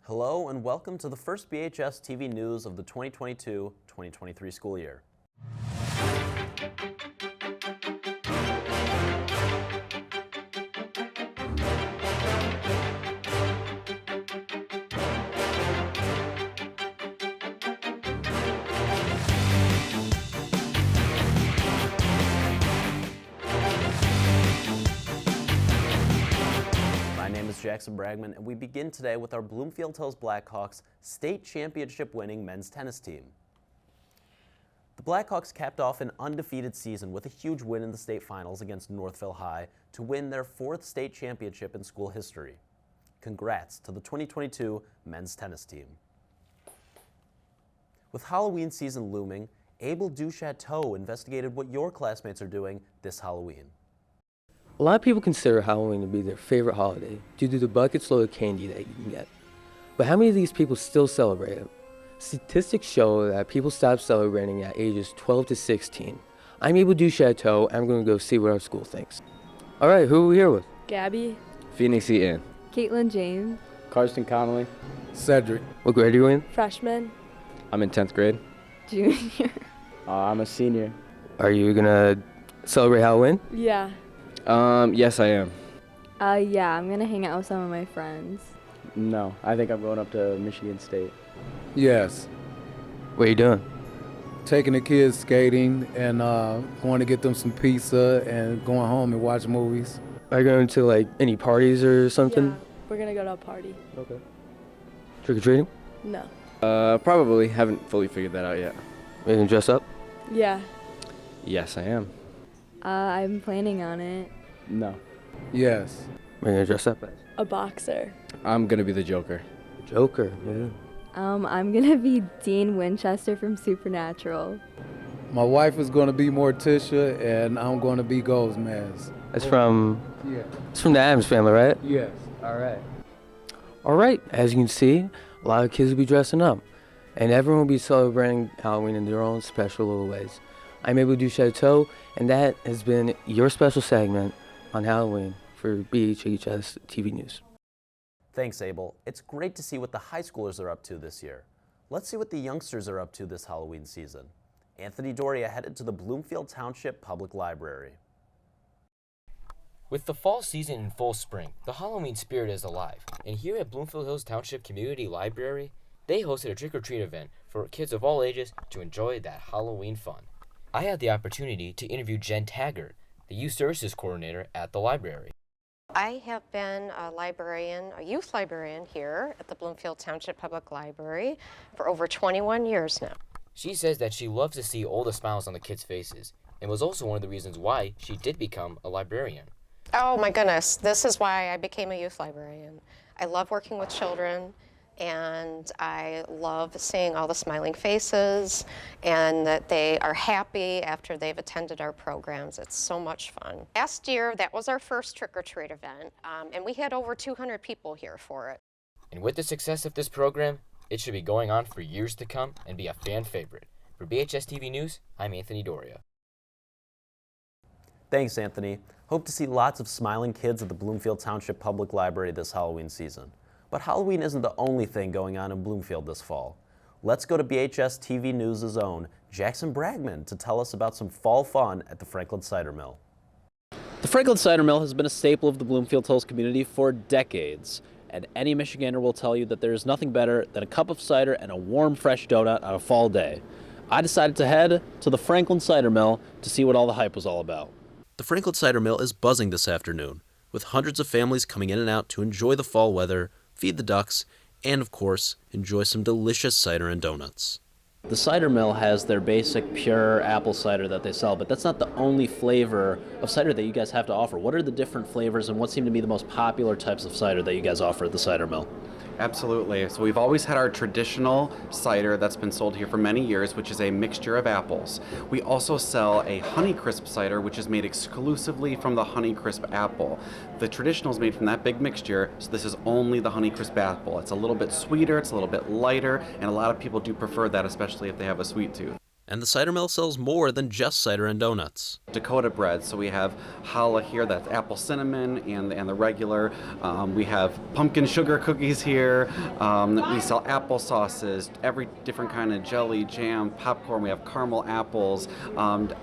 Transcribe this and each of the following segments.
Hello and welcome to the first BHS TV news of the 2022-2023 school year. My name is Jackson Bragman, and we begin today with our Bloomfield Hills Blackhawks state championship winning men's tennis team. The Blackhawks capped off an undefeated season with a huge win in the state finals against Northville High to win their 4th state championship in school history. Congrats to the 2022 men's tennis team. With Halloween season looming, Abel Duchateau investigated what your classmates are doing this Halloween. A lot of people consider Halloween to be their favorite holiday due to the buckets load of candy that you can get. But how many of these people still celebrate it? Statistics show that people stop celebrating at ages 12 to 16. I'm Abel Duchateau, and I'm going to go see what our school thinks. All right, who are we here with? Gabby. Phoenix Eaton. Caitlin James. Karsten Connolly. Cedric. What grade are you in? Freshman. I'm in 10th grade. Junior. I'm a senior. Are you going to celebrate Halloween? Yeah. Yes, I am. Yeah, I'm gonna hang out with some of my friends. No, I think I'm going up to Michigan State. Yes. What are you doing? Taking the kids skating and going to get them some pizza and going home and watch movies. Are you going to like any parties or something? Yeah, we're gonna go to a party. Okay. Trick or treating? No. Probably. Haven't fully figured that out yet. Are you going to dress up? Yeah. Yes, I am. I'm planning on it. No. Yes. What are you going to dress up as? A boxer. I'm gonna be the Joker. Joker, yeah. I'm gonna be Dean Winchester from Supernatural. My wife is going to be Morticia and I'm going to be Ghostmask. That's from It's the Addams Family, right? Yes. All right, as you can see, a lot of kids will be dressing up, and everyone will be celebrating Halloween in their own special little ways. I'm Abel Duchateau, and that has been your special segment on Halloween for BHHS TV News. Thanks, Abel. It's great to see what the high schoolers are up to this year. Let's see what the youngsters are up to this Halloween season. Anthony Doria headed to the Bloomfield Township Public Library. With the fall season in full spring, the Halloween spirit is alive. And here at Bloomfield Hills Township Community Library, they hosted a trick-or-treat event for kids of all ages to enjoy that Halloween fun. I had the opportunity to interview Jen Taggart, the Youth Services Coordinator at the library. I have been a youth librarian here at the Bloomfield Township Public Library for over 21 years now. She says that she loves to see all the smiles on the kids' faces, and was also one of the reasons why she did become a librarian. Oh my goodness, this is why I became a youth librarian. I love working with children, and I love seeing all the smiling faces and that they are happy after they've attended our programs. It's so much fun. Last year, that was our first trick-or-treat event, and we had over 200 people here for it. And with the success of this program, it should be going on for years to come and be a fan favorite. For BHS TV News, I'm Anthony Doria. Thanks, Anthony. Hope to see lots of smiling kids at the Bloomfield Township Public Library this Halloween season. But Halloween isn't the only thing going on in Bloomfield this fall. Let's go to BHS TV News' own Jackson Bragman to tell us about some fall fun at the Franklin Cider Mill. The Franklin Cider Mill has been a staple of the Bloomfield Hills community for decades, and any Michigander will tell you that there is nothing better than a cup of cider and a warm, fresh donut on a fall day. I decided to head to the Franklin Cider Mill to see what all the hype was all about. The Franklin Cider Mill is buzzing this afternoon, with hundreds of families coming in and out to enjoy the fall weather, feed the ducks, and of course, enjoy some delicious cider and donuts. The cider mill has their basic pure apple cider that they sell, but that's not the only flavor of cider that you guys have to offer. What are the different flavors and what seem to be the most popular types of cider that you guys offer at the cider mill? Absolutely. So we've always had our traditional cider that's been sold here for many years, which is a mixture of apples. We also sell a Honeycrisp cider, which is made exclusively from the Honeycrisp apple. The traditional is made from that big mixture, so this is only the Honeycrisp apple. It's a little bit sweeter, it's a little bit lighter, and a lot of people do prefer that, especially if they have a sweet tooth. And the cider mill sells more than just cider and donuts. Dakota bread, so we have challah here, that's apple cinnamon and the regular. We have pumpkin sugar cookies here. We sell apple sauces, every different kind of jelly, jam, popcorn. We have caramel apples,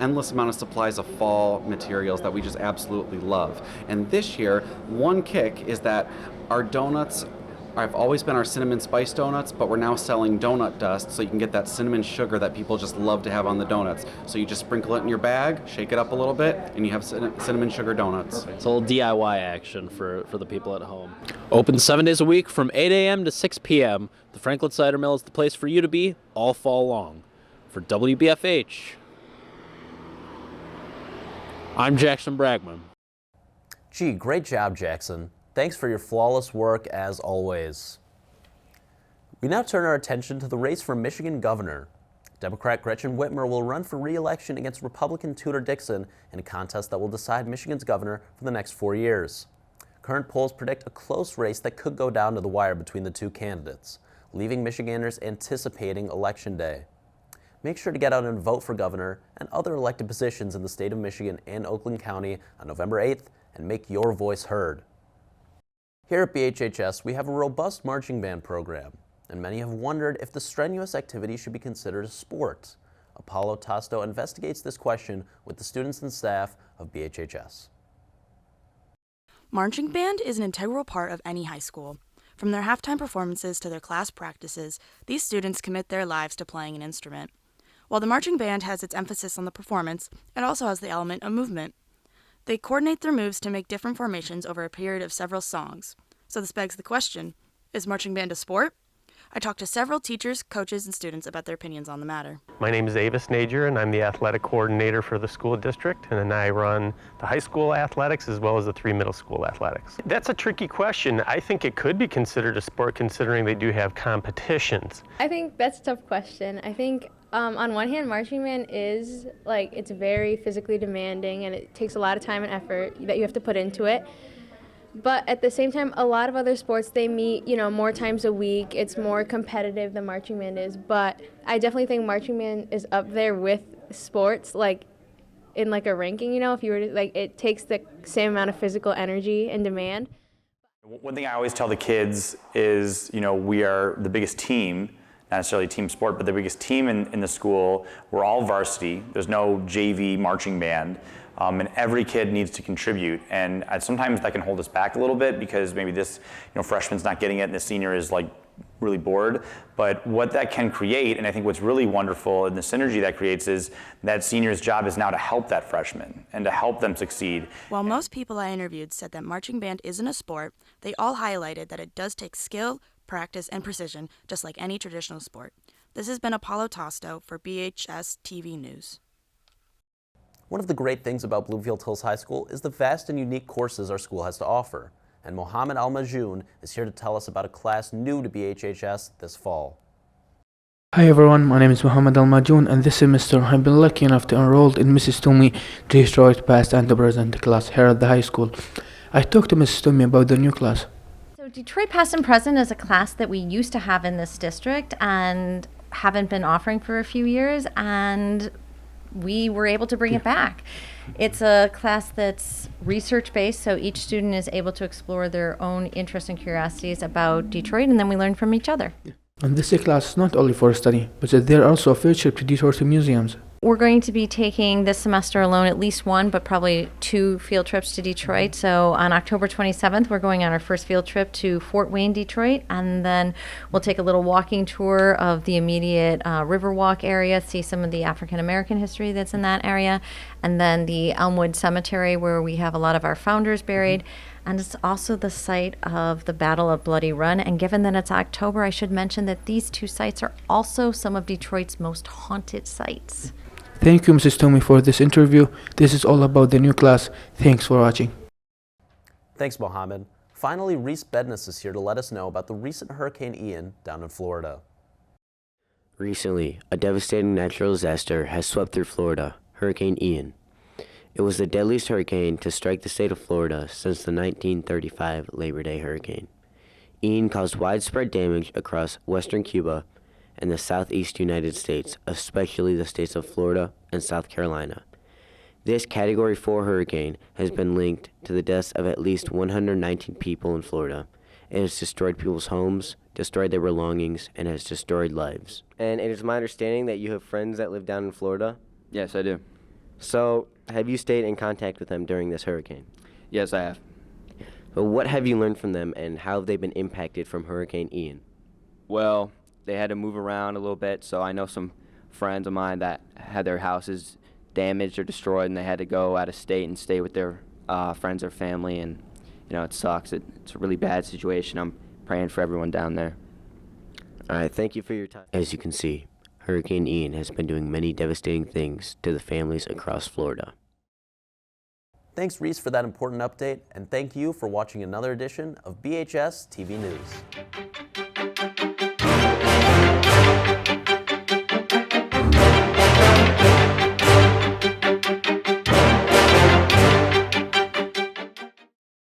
endless amount of supplies of fall materials that we just absolutely love. And this year, one kick is that our donuts have always been our cinnamon spice donuts, but we're now selling donut dust, so you can get that cinnamon sugar that people just love to have on the donuts. So you just sprinkle it in your bag, shake it up a little bit, and you have cinnamon sugar donuts. It's a little DIY action for the people at home. Open 7 days a week from 8 a.m. to 6 p.m. The Franklin Cider Mill is the place for you to be all fall long. For WBFH, I'm Jackson Bragman. Gee, great job, Jackson. Thanks for your flawless work as always. We now turn our attention to the race for Michigan governor. Democrat Gretchen Whitmer will run for re-election against Republican Tudor Dixon in a contest that will decide Michigan's governor for the next 4 years. Current polls predict a close race that could go down to the wire between the two candidates, leaving Michiganders anticipating Election Day. Make sure to get out and vote for governor and other elected positions in the state of Michigan and Oakland County on November 8th and make your voice heard. Here at BHHS, we have a robust marching band program, and many have wondered if the strenuous activity should be considered a sport. Apollo Tosto investigates this question with the students and staff of BHHS. Marching band is an integral part of any high school. From their halftime performances to their class practices, these students commit their lives to playing an instrument. While the marching band has its emphasis on the performance, it also has the element of movement. They coordinate their moves to make different formations over a period of several songs. So this begs the question, is marching band a sport? I talked to several teachers, coaches, and students about their opinions on the matter. My name is Avis Nager, and I'm the athletic coordinator for the school district, and I run the high school athletics as well as the 3 middle school athletics. That's a tricky question. I think it could be considered a sport considering they do have competitions. I think that's a tough question. I think on one hand, marching band is it's very physically demanding and it takes a lot of time and effort that you have to put into it. But at the same time, a lot of other sports, they meet, more times a week. It's more competitive than marching band is. But I definitely think marching band is up there with sports, in a ranking, if you were to, it takes the same amount of physical energy and demand. One thing I always tell the kids is, we are the biggest team, not necessarily team sport, but the biggest team in the school. We're all varsity. There's no JV marching band. And every kid needs to contribute. And sometimes that can hold us back a little bit because maybe this freshman's not getting it and the senior is really bored. But what that can create, and I think what's really wonderful in the synergy that creates, is that senior's job is now to help that freshman and to help them succeed. While most people I interviewed said that marching band isn't a sport, they all highlighted that it does take skill, practice, and precision, just like any traditional sport. This has been Apollo Tosto for BHS TV News. One of the great things about Bloomfield Hills High School is the vast and unique courses our school has to offer. And Mohammed Al-Majoun is here to tell us about a class new to BHHS this fall. Hi everyone, my name is Mohammed Al-Majoun and this semester I've been lucky enough to enroll in Mrs. Toomey Detroit Past and the Present class here at the high school. I talked to Mrs. Toomey about the new class. So Detroit Past and Present is a class that we used to have in this district and haven't been offering for a few years, and we were able to bring it back. It's a class that's research-based, so each student is able to explore their own interests and curiosities about Detroit, and then we learn from each other. And this class is not only for study, but there are also a field trip to Detroit museums. We're going to be taking this semester alone at least one, but probably 2 field trips to Detroit. So on October 27th, we're going on our first field trip to Fort Wayne, Detroit, and then we'll take a little walking tour of the immediate Riverwalk area, see some of the African American history that's in that area, and then the Elmwood Cemetery where we have a lot of our founders buried. And it's also the site of the Battle of Bloody Run. And given that it's October, I should mention that these 2 sites are also some of Detroit's most haunted sites. Thank you, Mrs. Toomey, for this interview. This is all about the new class. Thanks for watching. Thanks, Mohammed. Finally, Reese Bedness is here to let us know about the recent Hurricane Ian down in Florida. Recently, a devastating natural disaster has swept through Florida, Hurricane Ian. It was the deadliest hurricane to strike the state of Florida since the 1935 Labor Day hurricane. Ian caused widespread damage across western Cuba in the southeast United States, especially the states of Florida and South Carolina. This Category 4 hurricane has been linked to the deaths of at least 119 people in Florida. It has destroyed people's homes, destroyed their belongings, and has destroyed lives. And it is my understanding that you have friends that live down in Florida? Yes, I do. So, have you stayed in contact with them during this hurricane? Yes, I have. Well, what have you learned from them, and how have they been impacted from Hurricane Ian? Well, they had to move around a little bit, so I know some friends of mine that had their houses damaged or destroyed, and they had to go out of state and stay with their friends or family, and it sucks. It's a really bad situation. I'm praying for everyone down there. All right, thank you for your time. As you can see, Hurricane Ian has been doing many devastating things to the families across Florida. Thanks, Reese, for that important update, and thank you for watching another edition of BHS TV News.